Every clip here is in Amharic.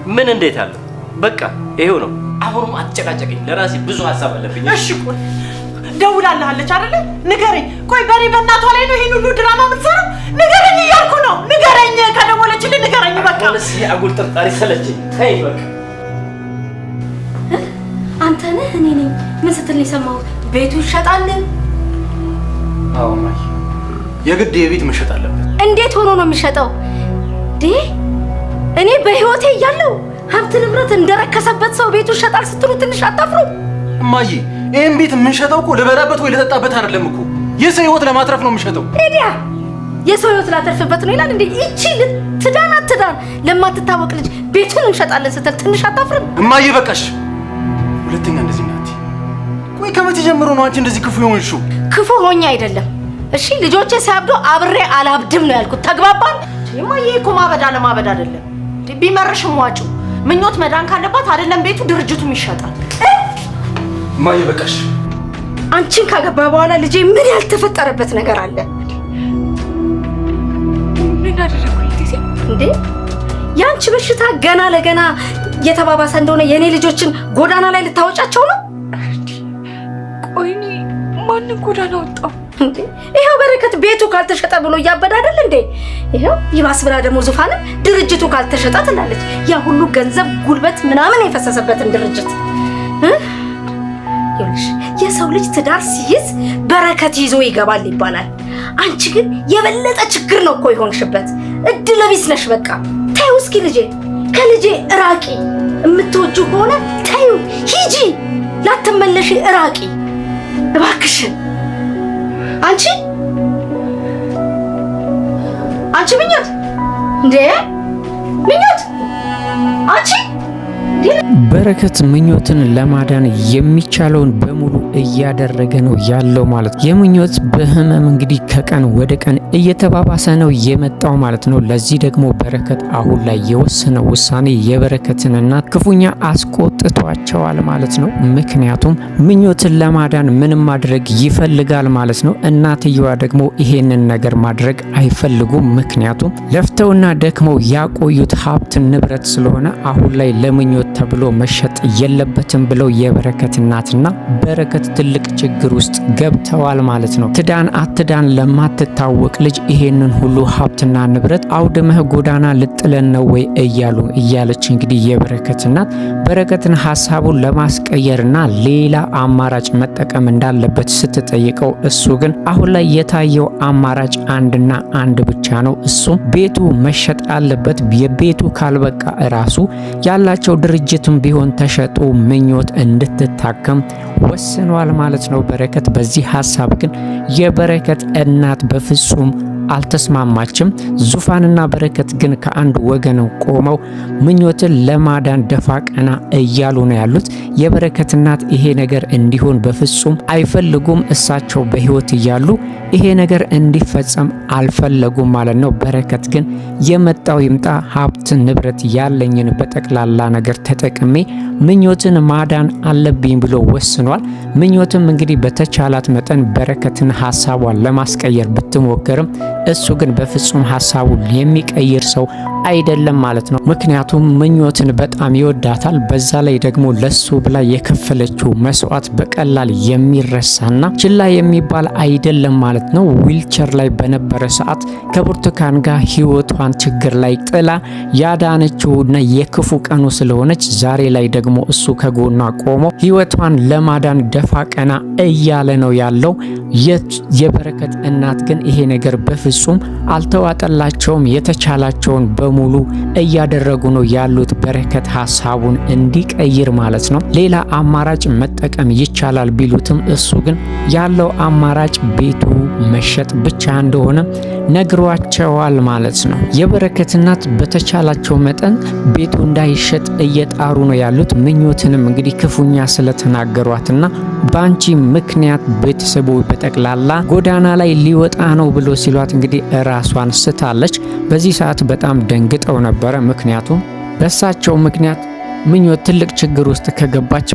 ምን እንዴት አለ? በቃ ይሄው ነው። አሁንም አትጨቃጨቅኝ። ለራሴ ብዙ ሐሳብ አለብኝ። እሺ ቆይ ደውላለች አይደለ? ንገረኝ። ቆይ በሬ በእናቷ ላይ ነው ይሄን ሁሉ ድራማ የምትሰራው? ንገረኝ እያልኩ ነው። ንገረኝ፣ ከደወለችልኝ ንገረኝ። በቃ ለዚህ አጉል ጥርጣሬ ሰለችኝ። ተይ በቃ። አንተ ነህ? እኔ ነኝ። ምን ስትል ነው የሰማሁት? ቤቱ ይሸጣል? አዎ ማይ፣ የግድ የቤት መሸጥ አለበት። እንዴት ሆኖ ነው የሚሸጠው? እኔ በህይወቴ እያለሁ ሀብት ንብረት እንደረከሰበት ሰው ቤቱ ይሸጣል ስትሉ ትንሽ አታፍሩ? እማዬ፣ ይሄን ቤት የምንሸጠው እኮ ልበላበት ወይ ልጠጣበት አይደለም እኮ፣ የሰው ህይወት ለማትረፍ ነው የምንሸጠው። ኤዲያ የሰው ህይወት ላተርፍበት ነው ይላል እንዴ? ይቺ ትዳን አትዳን ለማትታወቅ ልጅ ቤቱን እንሸጣለን ስትል ትንሽ አታፍርም? እማዬ በቃሽ፣ ሁለተኛ እንደዚህ ናት። ቆይ ከመቼ ጀምሮ ነው አንቺ እንደዚህ ክፉ የሆንሽው? ክፉ ሆኜ አይደለም እሺ፣ ልጆቼ ሲያብዱ አብሬ አላብድም ነው ያልኩት። ተግባባን? እማዬ እኮ ማበድ አለማበድ አይደለም። ቢመርሽም ዋጪው ምኞት መዳን ካለባት አይደለም ቤቱ ድርጅቱም ይሸጣል። እማዬ በቃሽ። አንቺን ካገባ በኋላ ልጄ ምን ያልተፈጠረበት ነገር አለ? ምን አደረኩልኝ እንዴ? ያንቺ በሽታ ገና ለገና የተባባሰ እንደሆነ የኔ ልጆችን ጎዳና ላይ ልታወጫቸው ነው? ቆይኒ ማንን ጎዳና ወጣው እንዴ? ይሄው በረከት ቤቱ ካልተሸጠ ብሎ እያበደ አይደል እንዴ? ይሄው ይባስ ብላ ደግሞ ዙፋንም ድርጅቱ ካልተሸጠ ትላለች። ያ ሁሉ ገንዘብ ጉልበት ምናምን የፈሰሰበትን ድርጅት ይኸውልሽ፣ የሰው ልጅ ትዳር ሲይዝ በረከት ይዞ ይገባል ይባላል። አንቺ ግን የበለጠ ችግር ነው እኮ የሆንሽበት። እድለ ቢስ ነሽ። በቃ ተይው እስኪ ልጄ፣ ከልጄ እራቂ። የምትወጂው ከሆነ ተይው፣ ሂጂ፣ ላትመለሺ እራቂ እባክሽን። አንቺ ምኞት እንዴ! ምኞት አንቺ በረከት ምኞትን ለማዳን የሚቻለውን በሙሉ እያደረገ ነው ያለው ማለት ነው። የምኞት በህመም እንግዲህ ከቀን ወደ ቀን እየተባባሰ ነው የመጣው ማለት ነው። ለዚህ ደግሞ በረከት አሁን ላይ የወሰነው ውሳኔ የበረከትን እናት ክፉኛ አስቆጥቷቸዋል ማለት ነው። ምክንያቱም ምኞትን ለማዳን ምንም ማድረግ ይፈልጋል ማለት ነው። እናትየዋ ደግሞ ይሄንን ነገር ማድረግ አይፈልጉም። ምክንያቱም ለፍተውና ደክመው ያቆዩት ሀብት ንብረት ስለሆነ አሁን ላይ ለምኞት ተብሎ መሸጥ የለበትም ብለው የበረከት እናትና በረከት ትልቅ ችግር ውስጥ ገብተዋል ማለት ነው። ትዳን አትዳን ለማትታወቅ ልጅ ይሄንን ሁሉ ሀብትና ንብረት አውድመህ ጎዳና ልጥለን ነው ወይ እያለች እንግዲህ የበረከት እናት በረከትን ሀሳቡን ለማስቀየርና ሌላ አማራጭ መጠቀም እንዳለበት ስትጠይቀው እሱ ግን አሁን ላይ የታየው አማራጭ አንድና አንድ ብቻ ነው። እሱም ቤቱ መሸጥ አለበት። የቤቱ ካልበቃ ራሱ ያላቸው ድርጅትም ቢሆን ተሸጦ ምኞት እንድትታከም ወስኗል ማለት ነው በረከት። በዚህ ሀሳብ ግን የበረከት እናት በፍጹም አልተስማማችም። ዙፋንና በረከት ግን ከአንድ ወገን ቆመው ምኞትን ለማዳን ደፋ ቀና እያሉ ነው ያሉት። የበረከት እናት ይሄ ነገር እንዲሆን በፍጹም አይፈልጉም። እሳቸው በህይወት እያሉ ይሄ ነገር እንዲፈጸም አልፈለጉም ማለት ነው። በረከት ግን የመጣው ይምጣ፣ ሀብት ንብረት ያለኝን በጠቅላላ ነገር ተጠቅሜ ምኞትን ማዳን አለብኝ ብሎ ወስኗል። ምኞትም እንግዲህ በተቻላት መጠን በረከትን ሀሳቧን ለማስቀየር ብትሞክርም እሱ ግን በፍጹም ሀሳቡን የሚቀይር ሰው አይደለም ማለት ነው። ምክንያቱም ምኞትን በጣም ይወዳታል። በዛ ላይ ደግሞ ለሱ ብላ የከፈለችው መስዋዕት በቀላል የሚረሳና ችላ የሚባል አይደለም ማለት ነው። ዊልቸር ላይ በነበረ ሰዓት ከብርቱካን ጋር ህይወቷን ችግር ላይ ጥላ ያዳነችውና የክፉ ቀኑ ስለሆነች ዛሬ ላይ ደግሞ እሱ ከጎኗ ቆሞ ህይወቷን ለማዳን ደፋ ቀና እያለ ነው ያለው። የበረከት እናት ግን ይሄ ነገር በፍጹም አልተዋጠላቸውም። የተቻላቸውን በሙሉ እያደረጉ ነው ያሉት በረከት ሀሳቡን እንዲቀይር ማለት ነው። ሌላ አማራጭ መጠቀም ይቻላል ቢሉትም እሱ ግን ያለው አማራጭ ቤቱ መሸጥ ብቻ እንደሆነ ነግሯቸዋል ማለት ነው። የበረከት እናት በተቻላቸው መጠን ቤቱ እንዳይሸጥ እየጣሩ ነው ያሉት። ምኞትንም እንግዲህ ክፉኛ ስለተናገሯትና ባንቺ ምክንያት ቤተሰቡ በጠቅላላ ጎዳና ላይ ሊወጣ ነው ብሎ ሲሏት እንግዲህ ራሷን ስታለች። በዚህ ሰዓት በጣም ደንግጠው ነበረ። ምክንያቱም በሳቸው ምክንያት ምኞት ትልቅ ችግር ውስጥ ከገባች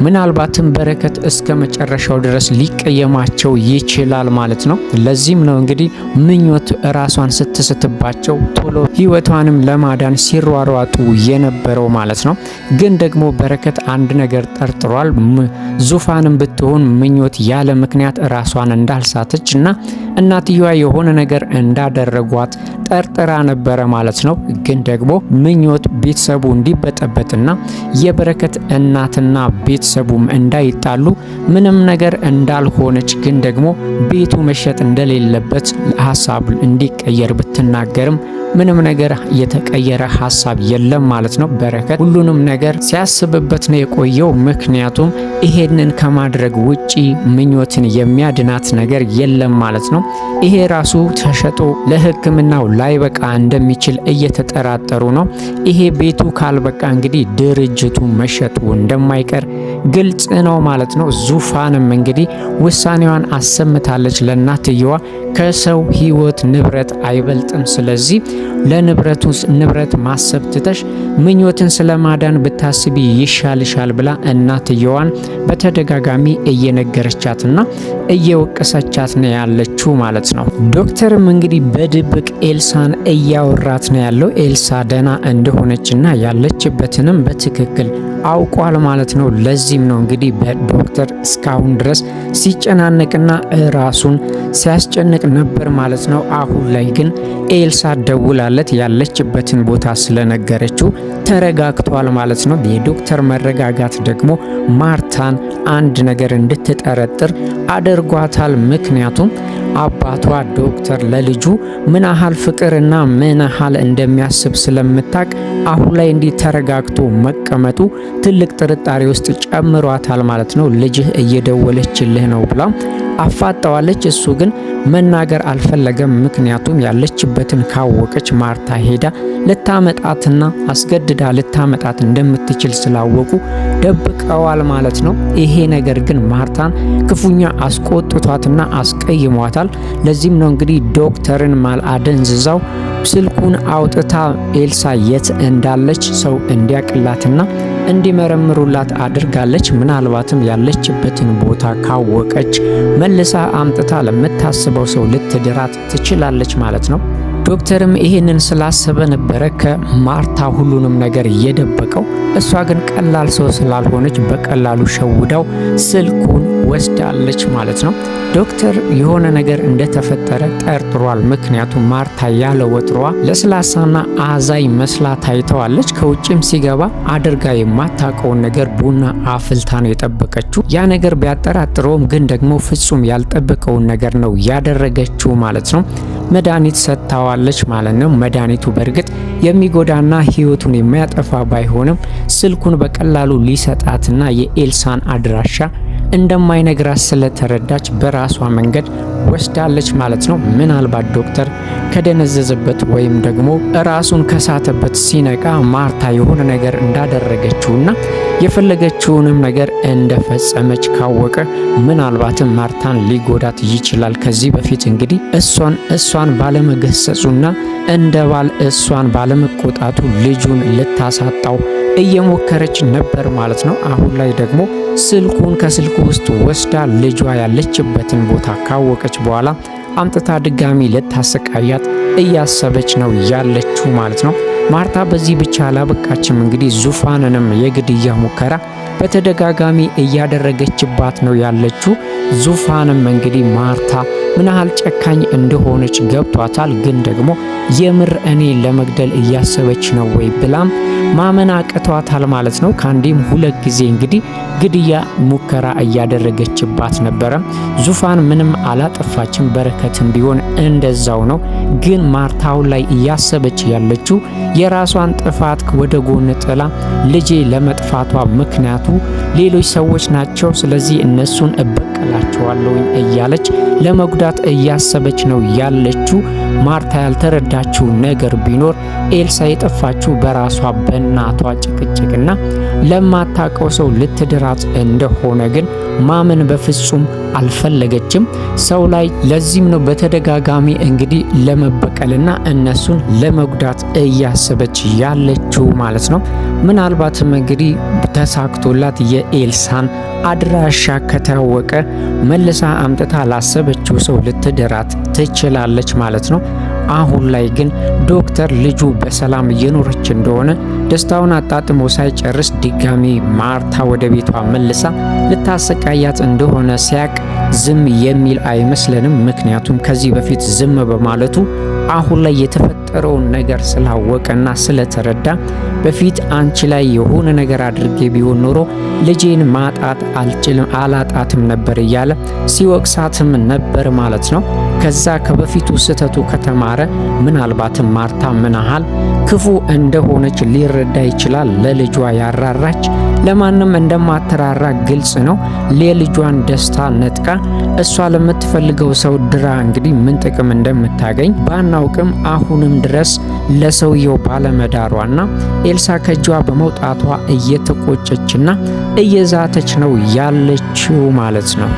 ምናልባትም በረከት እስከ መጨረሻው ድረስ ሊቀየማቸው ይችላል ማለት ነው። ለዚህም ነው እንግዲህ ምኞት ራሷን ስትስትባቸው ቶሎ ህይወቷንም ለማዳን ሲሯሯጡ የነበረው ማለት ነው። ግን ደግሞ በረከት አንድ ነገር ጠርጥሯል። ዙፋንም ብትሆን ምኞት ያለ ምክንያት ራሷን እንዳልሳተች እና እናትየዋ የሆነ ነገር እንዳደረጓት ጠርጥራ ነበረ ማለት ነው። ግን ደግሞ ምኞት ቤተሰቡ እንዲበጠበጥና የበረከት እናትና ቤተሰቡም እንዳይጣሉ ምንም ነገር እንዳልሆነች ግን ደግሞ ቤቱ መሸጥ እንደሌለበት ሀሳብ እንዲቀየር ብትናገርም ምንም ነገር የተቀየረ ሀሳብ የለም ማለት ነው። በረከት ሁሉንም ነገር ሲያስብበት ነው የቆየው። ምክንያቱም ይሄንን ከማድረግ ውጪ ምኞትን የሚያድናት ነገር የለም ማለት ነው። ይሄ ራሱ ተሸጦ ለሕክምናው ላይበቃ እንደሚችል እየተጠራጠሩ ነው። ይሄ ቤቱ ካልበቃ እንግዲህ ድርጅቱ መሸጡ እንደማይቀር ግልጽ ነው ማለት ነው። ዙፋንም እንግዲህ ውሳኔዋን አሰምታለች ለእናትየዋ። ከሰው ህይወት ንብረት አይበልጥም። ስለዚህ ንብረት ማሰብ ትተሽ ምኞትን ስለማዳን ብታስቢ ይሻልሻል ብላ እናትየዋን በተደጋጋሚ እየነገረቻትና እየወቀሰቻት ነው ያለችው ማለት ነው። ዶክተርም እንግዲህ በድብቅ ኤልሳን እያወራት ነው ያለው። ኤልሳ ደህና እንደሆነችና ያለችበትንም በትክክል አውቋል ማለት ነው። ለዚህም ነው እንግዲህ በዶክተር እስካሁን ድረስ ሲጨናነቅና ራሱን ሲያስጨንቅ ነበር ማለት ነው። አሁን ላይ ግን ኤልሳ ደውላለት ያለችበትን ቦታ ስለነገረችው ተረጋግቷል ማለት ነው። የዶክተር መረጋጋት ደግሞ ማርታን አንድ ነገር እንድትጠረጥር አድርጓታል። ምክንያቱም አባቷ ዶክተር ለልጁ ምን ያህል ፍቅርና ምን ያህል እንደሚያስብ ስለምታቅ አሁን ላይ እንዲህ ተረጋግቶ መቀመጡ ትልቅ ጥርጣሬ ውስጥ ጨምሯታል ማለት ነው። ልጅህ እየደወለችልህ ነው ብላ አፋጣዋለች። እሱ ግን መናገር አልፈለገም። ምክንያቱም ያለችበትን ካወቀች ማርታ ሄዳ ልታመጣትና አስገድዳ ልታመጣት እንደምትችል ስላወቁ ደብቀዋል ማለት ነው። ይሄ ነገር ግን ማርታን ክፉኛ አስቆጥቷትና አስቀይሟታል። ለዚህም ነው እንግዲህ ዶክተርን አደንዝዛው ስልኩን አውጥታ ኤልሳ የት እንዳለች ሰው እንዲያቅላትና እንዲመረምሩላት አድርጋለች። ምናልባትም ያለችበትን ቦታ ካወቀች መልሳ አምጥታ ለምታስበው ሰው ልትድራት ትችላለች ማለት ነው። ዶክተርም ይሄንን ስላሰበ ነበረ ከማርታ ሁሉንም ነገር የደበቀው። እሷ ግን ቀላል ሰው ስላልሆነች በቀላሉ ሸውዳው ስልኩን ወስዳለች ማለት ነው። ዶክተር የሆነ ነገር እንደተፈጠረ ጠርጥሯል። ምክንያቱም ማርታ ያለ ወትሯ ለስላሳና አዛይ መስላ ታይተዋለች። ከውጭም ሲገባ አድርጋ የማታውቀውን ነገር ቡና አፍልታ ነው የጠበቀችው። ያ ነገር ቢያጠራጥረውም ግን ደግሞ ፍጹም ያልጠበቀውን ነገር ነው ያደረገችው ማለት ነው። መድኃኒት ሰጥታዋለች ማለት ነው። መድኃኒቱ በእርግጥ የሚጎዳና ህይወቱን የሚያጠፋ ባይሆንም ስልኩን በቀላሉ ሊሰጣትና የኤልሳን አድራሻ እንደማይነግራት ስለተረዳች በራሷ መንገድ ወስዳለች ማለት ነው። ምናልባት ዶክተር ከደነዘዘበት ወይም ደግሞ ራሱን ከሳተበት ሲነቃ ማርታ የሆነ ነገር እንዳደረገችውና የፈለገችውንም ነገር እንደፈጸመች ካወቀ ምናልባትም ማርታን ሊጎዳት ይችላል። ከዚህ በፊት እንግዲህ እሷን ባለመገሰጹና እንደ ባል እሷን ባለመቆጣቱ ልጁን ልታሳጣው እየሞከረች ነበር ማለት ነው። አሁን ላይ ደግሞ ስልኩን ከስልኩ ውስጥ ወስዳ ልጇ ያለችበትን ቦታ ካወቀች በኋላ አምጥታ ድጋሚ ልታሰቃያት እያሰበች ነው ያለችው ማለት ነው። ማርታ በዚህ ብቻ አላበቃችም። እንግዲህ ዙፋንንም የግድያ ሙከራ በተደጋጋሚ እያደረገችባት ነው ያለችው። ዙፋንም እንግዲህ ማርታ ምን ያህል ጨካኝ እንደሆነች ገብቷታል። ግን ደግሞ የምር እኔ ለመግደል እያሰበች ነው ወይ ብላም ማመን አቅቷታል ማለት ነው። ከአንዴም ሁለት ጊዜ እንግዲህ ግድያ ሙከራ እያደረገችባት ነበረ። ዙፋን ምንም አላጠፋችም፣ በረከትም ቢሆን እንደዛው ነው። ግን ማርታው ላይ እያሰበች ያለችው የራሷን ጥፋት ወደ ጎን ጥላ ልጄ ለመጥፋቷ ምክንያቱ ሌሎች ሰዎች ናቸው፣ ስለዚህ እነሱን እበቀላቸዋለሁ እያለች ለመጉዳት እያሰበች ነው ያለችው። ማርታ ያልተረዳችው ነገር ቢኖር ኤልሳ የጠፋችው በራሷ በእናቷ ጭቅጭቅና ለማታውቀው ሰው ልትድራት እንደሆነ ግን ማመን በፍጹም አልፈለገችም ሰው ላይ። ለዚህም ነው በተደጋጋሚ እንግዲህ ለመበቀልና እነሱን ለመጉዳት እያሰበች ያለችው ማለት ነው። ምናልባትም እንግዲህ ተሳክቶላት የኤልሳን አድራሻ ከታወቀ መልሳ አምጥታ ላሰበችው ሰው ልትደራት ትችላለች ማለት ነው። አሁን ላይ ግን ዶክተር ልጁ በሰላም እየኖረች እንደሆነ ደስታውን አጣጥሞ ሳይጨርስ ድጋሚ ማርታ ወደ ቤቷ መልሳ ልታሰቃያት እንደሆነ ሲያቅ ዝም የሚል አይመስለንም። ምክንያቱም ከዚህ በፊት ዝም በማለቱ አሁን ላይ የተፈጠረውን ነገር ስላወቀና ስለተረዳ በፊት አንቺ ላይ የሆነ ነገር አድርጌ ቢሆን ኖሮ ልጄን ማጣት አላጣትም ነበር እያለ ሲወቅሳትም ነበር ማለት ነው። ከዛ ከበፊቱ ስህተቱ ከተማረ ምናልባትም ማርታ ምናሃል ክፉ እንደሆነች ሊረዳ ይችላል። ለልጇ ያራራች ለማንም እንደማትራራ ግልጽ ነው። ለልጇን ደስታ ነጥቃ እሷ ለምትፈልገው ሰው ድራ እንግዲህ ምን ጥቅም እንደምታገኝ ባናውቅም አሁንም ድረስ ለሰውየው ባለመዳሯና ኤልሳ ከጇ በመውጣቷ እየተቆጨችና እየዛተች ነው ያለችው ማለት ነው።